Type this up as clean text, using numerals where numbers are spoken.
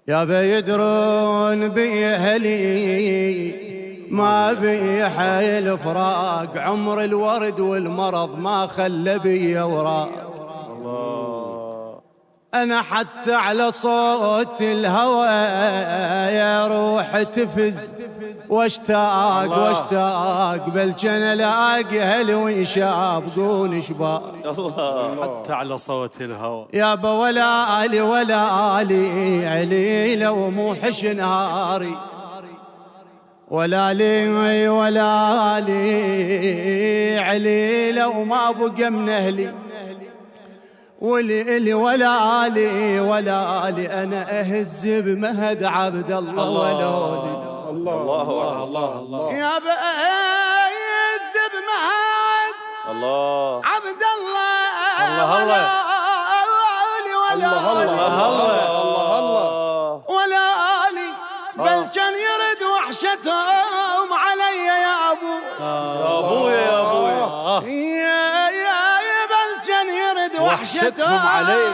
يا بيدرون بي اهلي ما بي حيل فراق، عمر الورد والمرض ما خلى بي اوراق. انا حتى على صوت الهوى يا روح تفز واشتاق بالجن الاقي اهلي ويشابقون شباب. حتى على صوت الهوى يابا ولا آلي عليلة وموحش نهاري، ولا لي عليلة وما بقى من أهلي، ولي ولا لي أنا أهز بمهد عبد الله ولولي. الله الله الله يابا أهز بمهد الله عبد الله الله الله الله ولا آلي بل كان يرد وحشتهم علي يا أبو يا أبويا يا بل كان يرد وحشتهم علي